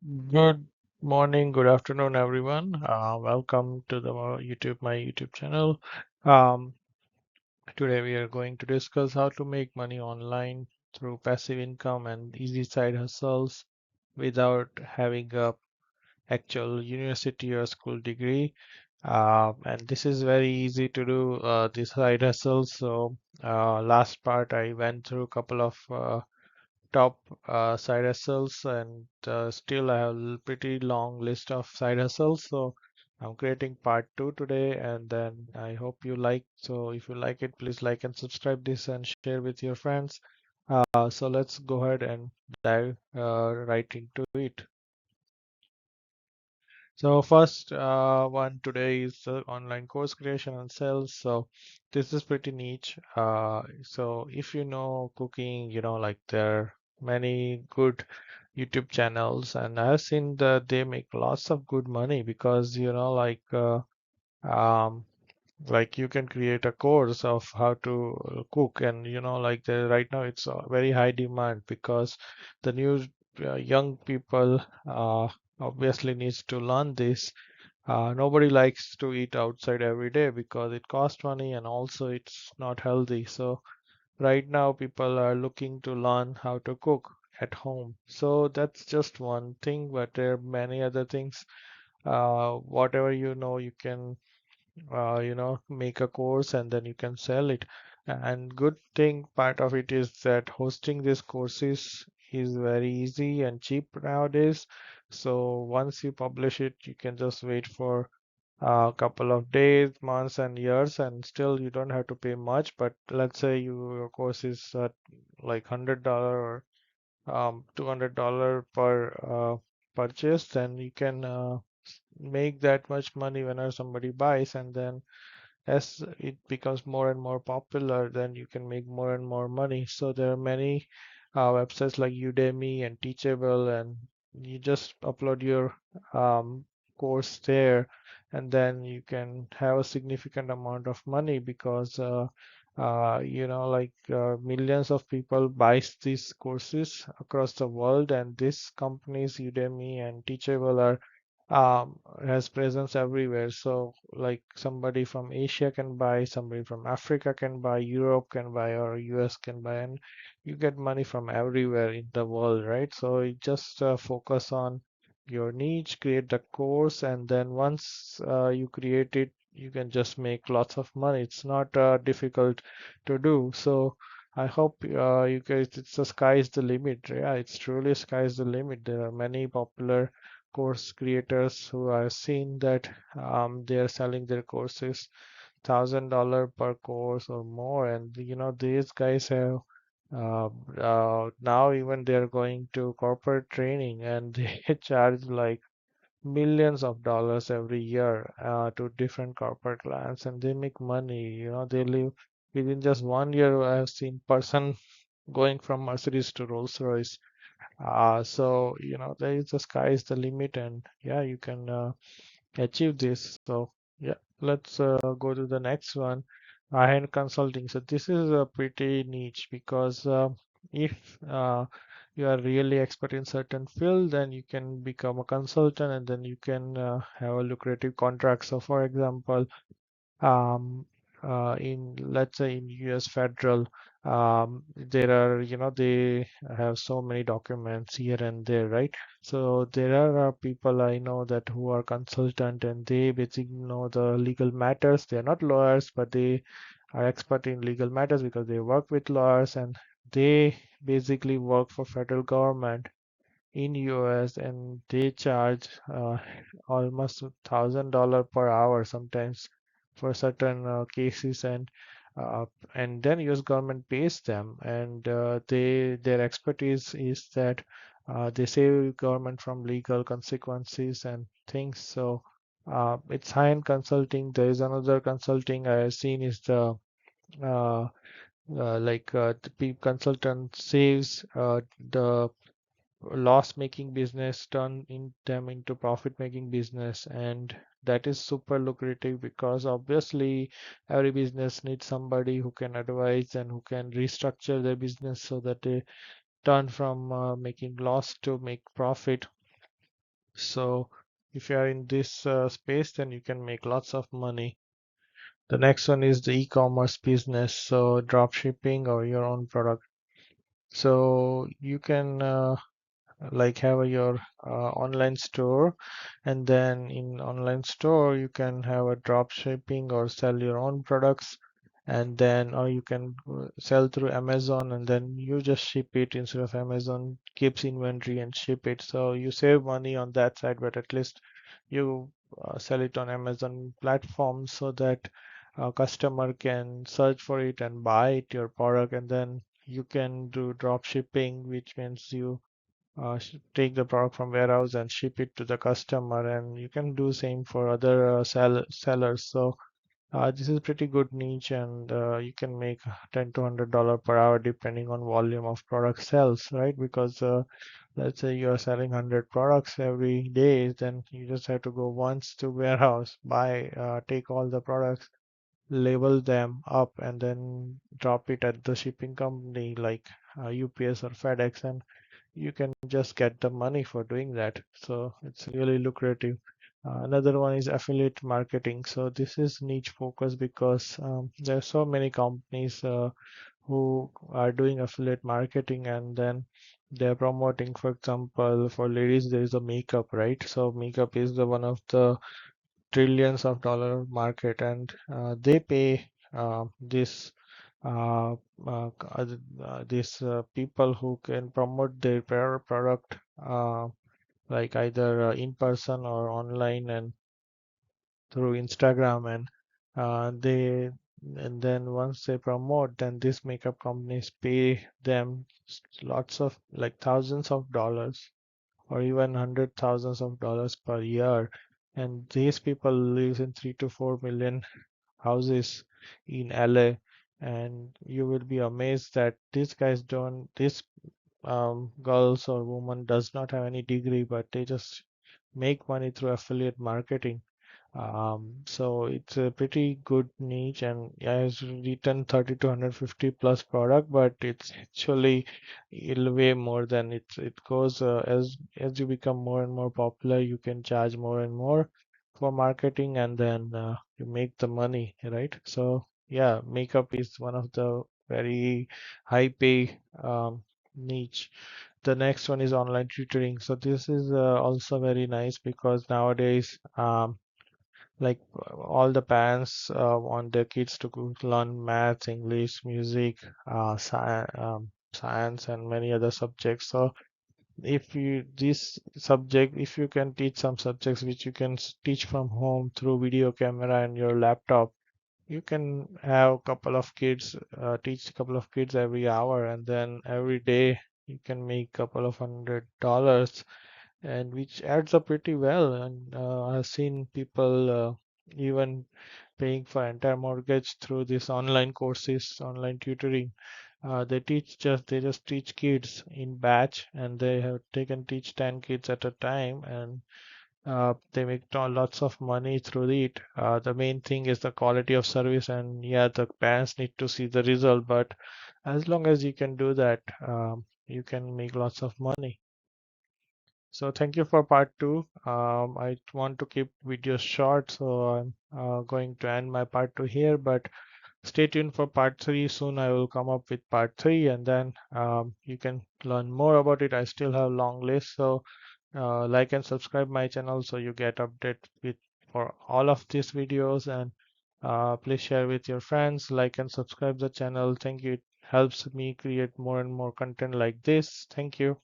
Good morning, good afternoon, everyone. Welcome to my YouTube channel. Um, Today we are going to discuss how to make money online through passive income and easy side hustles without having a actual university or school degree. And this is very easy to do, this side hustles. So last part I went through a couple of top side hustles, and still I have a pretty long list of side hustles. So I'm creating part two today, and then I hope you like. So if you like it, please like and subscribe this and share with your friends. So let's go ahead and dive right into it. So first one today is online course creation and sales. So this is pretty niche. So if you know cooking, like there are many good YouTube channels, and I've seen that they make lots of good money because um, like you can create a course of how to cook, and right now it's very high demand because the new young people obviously needs to learn this. Nobody likes to eat outside every day because it costs money and also it's not healthy. So right now people are looking to learn how to cook at home. So that's just one thing, but there are many other things. Whatever you can make a course and then you can sell it. And good thing part of it is that hosting these courses is very easy and cheap nowadays. So once you publish it, you can just wait for a couple of days, months, and years, and still you don't have to pay much. But let's say your course is like $100 or $200 per purchase, then you can make that much money whenever somebody buys, and then as it becomes more and more popular, then you can make more and more money. So there are many websites like Udemy and Teachable, and you just upload your course there, and then you can have a significant amount of money because millions of people buys these courses across the world, and these companies, Udemy and Teachable, are has presence everywhere. So like somebody from Asia can buy, somebody from Africa can buy, Europe can buy, or US can buy, and you get money from everywhere in the world, right? So you just focus on your niche, create the course, and then once you create it, you can just make lots of money. It's not difficult to do. So I hope you guys, it's the sky is the limit. Yeah, it's truly sky is the limit. There are many popular course creators who I've seen that they are selling their courses $1,000 per course or more, and these guys have now even they're going to corporate training, and they charge like millions of dollars every year to different corporate clients, and they make money. They live within just 1 year. I've seen person going from Mercedes to Rolls-Royce. So there is the sky is the limit, and yeah, you can achieve this. So yeah, let's go to the next one, high-end consulting. So this is a pretty niche because if you are really expert in certain field, then you can become a consultant, and then you can have a lucrative contract. So for example, um, in let's say in US federal, there are they have so many documents here and there, right? So there are people I know that who are consultant, and they basically know the legal matters. They are not lawyers, but they are expert in legal matters because they work with lawyers, and they basically work for federal government in US, and they charge almost $1,000 per hour sometimes for certain cases, uh, and then US government pays them, and their expertise is that they save government from legal consequences and things. So it's high-end consulting. There is another consulting I have seen is uh, the consultant saves the loss-making business turn in them into profit-making business, and that is super lucrative because obviously every business needs somebody who can advise and who can restructure their business so that they turn from making loss to make profit. So if you are in this space, then you can make lots of money. The next one is the e-commerce business, so drop shipping or your own product. So you can like have your online store, and then in online store you can have a drop shipping or sell your own products, and then or you can sell through Amazon, and then you just ship it instead of Amazon keeps inventory and ship it. So you save money on that side, but at least you sell it on Amazon platform so that a customer can search for it and buy it, your product, and then you can do drop shipping, which means you take the product from warehouse and ship it to the customer, and you can do same for other sellers. So this is pretty good niche, and you can make 10 to $100 per hour depending on volume of product sales, right? Because let's say you are selling 100 products every day, then you just have to go once to warehouse, buy, take all the products, label them up, and then drop it at the shipping company like UPS or FedEx, and you can just get the money for doing that. So it's really lucrative. Another one is affiliate marketing. So this is niche focus because there are so many companies who are doing affiliate marketing, and then they're promoting, for example, for ladies, there is a makeup, right? So makeup is the one of the trillions of dollar market, and they pay this uh, these people who can promote their product like either in person or online and through Instagram, and they and then once they promote, then these makeup companies pay them lots of like thousands of dollars or even hundred thousands of dollars per year, and these people live in 3 to 4 million houses in LA, and you will be amazed that these guys don't, these girls or women does not have any degree, but they just make money through affiliate marketing. So it's a pretty good niche, and yeah, it's written 30 to 150 plus product, but it's actually way more than it goes. As you become more and more popular, you can charge more and more for marketing, and then you make the money, right? So yeah, makeup is one of the very high pay niche. The next one is online tutoring. So this is also very nice because nowadays like all the parents want their kids to learn maths, English, music, science, and many other subjects. So if you this subject, if you can teach some subjects which you can teach from home through video camera and your laptop, you can have a couple of kids, teach a couple of kids every hour, and then every day you can make couple of $100, and which adds up pretty well. And I've seen people even paying for entire mortgage through this online courses, online tutoring. They just teach kids in batch, and they can teach 10 kids at a time, and they make lots of money through it. The main thing is the quality of service, and yeah, the parents need to see the result. But as long as you can do that, you can make lots of money. So thank you for part two. I want to keep videos short, so I'm going to end my part two here. But stay tuned for part three. Soon I will come up with part three, and then you can learn more about it. I still have long list, so like and subscribe my channel so you get update with for all of these videos, and please share with your friends, like and subscribe the channel. Thank you. It helps me create more and more content like this. Thank you.